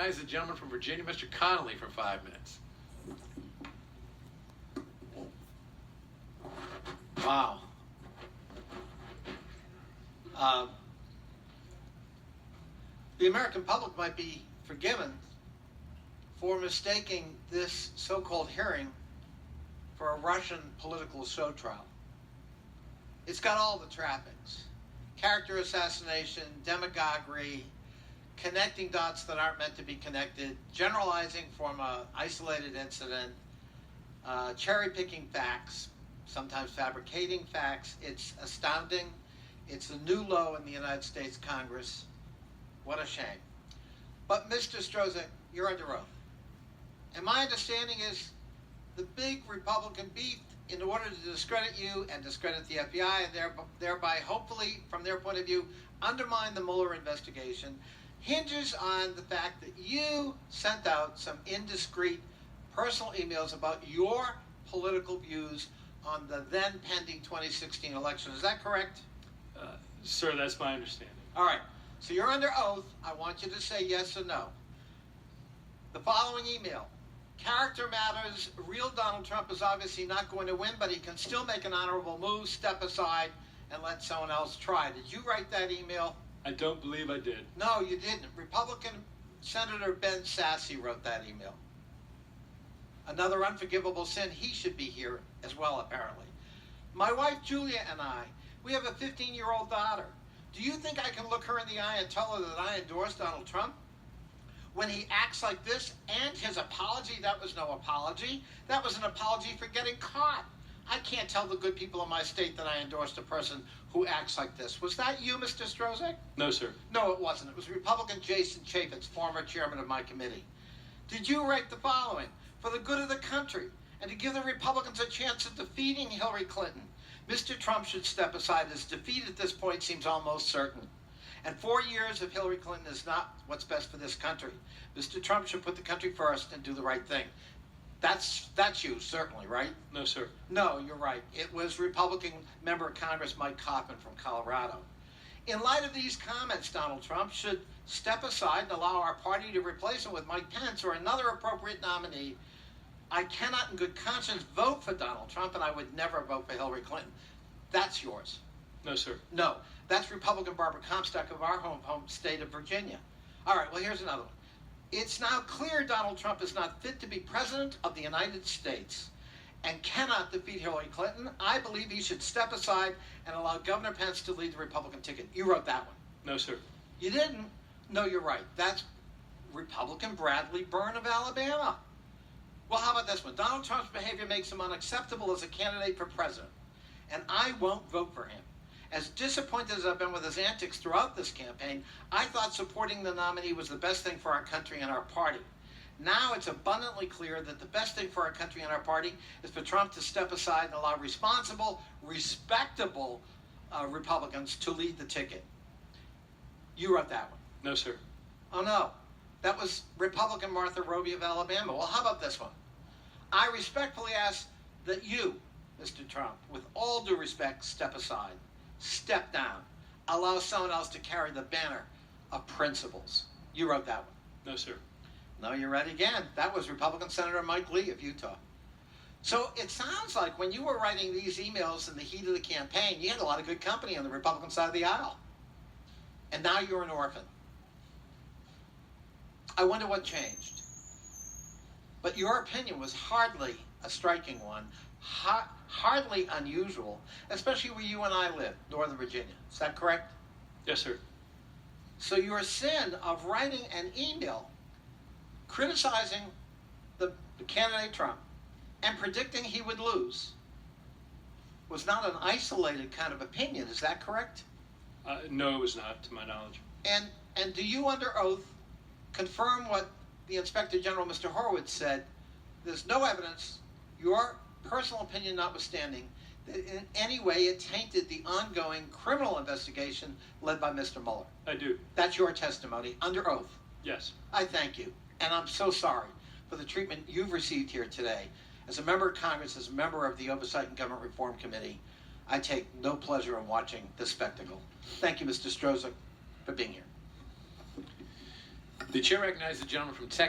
recognize the gentleman from Virginia, Mr. Connolly, for 5 minutes. Wow. The American public might be forgiven for mistaking this so-called hearing for a Russian political show trial. It's got all the trappings: character assassination, demagoguery, connecting dots that aren't meant to be connected, generalizing from an isolated incident, cherry-picking facts, sometimes fabricating facts. It's astounding. It's a new low in the United States Congress. What a shame. But Mr. Strzok, you're under oath. And my understanding is the big Republican beef, in order to discredit you and discredit the FBI and thereby, hopefully, from their point of view, undermine the Mueller investigation, hinges on the fact that you sent out some indiscreet personal emails about your political views on the then pending 2016 election. Is that correct? Sir, that's my understanding. All right. So you're under oath. I want you to say yes or no. The following email: character matters. Real Donald Trump is obviously not going to win, but he can still make an honorable move, step aside, and let someone else try. Did you write that email? I don't believe I did. No, you didn't. Republican Senator Ben Sasse wrote that email. Another unforgivable sin. He should be here as well, apparently. My wife Julia and I, we have a 15-year-old daughter. Do you think I can look her in the eye and tell her that I endorse Donald Trump? When he acts like this, and his apology, that was no apology. That was an apology for getting caught. I can't tell the good people in my state that I endorsed a person who acts like this. Was that you, Mr. Strzok? No, sir. No, it wasn't. It was Republican Jason Chaffetz, former chairman of my committee. Did you write the following? For the good of the country, and to give the Republicans a chance of defeating Hillary Clinton, Mr. Trump should step aside. His defeat at this point seems almost certain. And 4 years of Hillary Clinton is not what's best for this country. Mr. Trump should put the country first and do the right thing. That's you, certainly, right? No, sir. No, you're right. It was Republican member of Congress Mike Coffman from Colorado. In light of these comments, Donald Trump should step aside and allow our party to replace him with Mike Pence or another appropriate nominee. I cannot in good conscience vote for Donald Trump, and I would never vote for Hillary Clinton. That's yours. No, sir. No, that's Republican Barbara Comstock of our home state of Virginia. All right, well, here's another one. It's now clear Donald Trump is not fit to be president of the United States and cannot defeat Hillary Clinton. I believe he should step aside and allow Governor Pence to lead the Republican ticket. You wrote that one. No, sir. You didn't? No, you're right. That's Republican Bradley Byrne of Alabama. Well, how about this one? Donald Trump's behavior makes him unacceptable as a candidate for president, and I won't vote for him. As disappointed as I've been with his antics throughout this campaign, I thought supporting the nominee was the best thing for our country and our party. Now it's abundantly clear that the best thing for our country and our party is for Trump to step aside and allow responsible, respectable Republicans to lead the ticket. You wrote that one. No, sir. Oh, no. That was Republican Martha Roby of Alabama. Well, how about this one? I respectfully ask that you, Mr. Trump, with all due respect, step aside, step down, allow someone else to carry the banner of principles. You wrote that one. No, sir. No, you're right again. That was Republican Senator Mike Lee of Utah. So it sounds like when you were writing these emails in the heat of the campaign, you had a lot of good company on the Republican side of the aisle. And now you're an orphan. I wonder what changed. But your opinion was hardly a striking one, hardly unusual, especially where you and I live, Northern Virginia. Is that correct? Yes, sir. So your sin of writing an email criticizing the candidate Trump and predicting he would lose was not an isolated kind of opinion. Is that correct? No, it was not, to my knowledge. And do you, under oath, confirm what the Inspector General, Mr. Horowitz, said? There's no evidence, your personal opinion notwithstanding, that in any way it tainted the ongoing criminal investigation led by Mr. Mueller. I do. That's your testimony, under oath. Yes. I thank you. And I'm so sorry for the treatment you've received here today. As a member of Congress, as a member of the Oversight and Government Reform Committee, I take no pleasure in watching this spectacle. Thank you, Mr. Strzok, for being here. The chair recognizes the gentleman from Texas.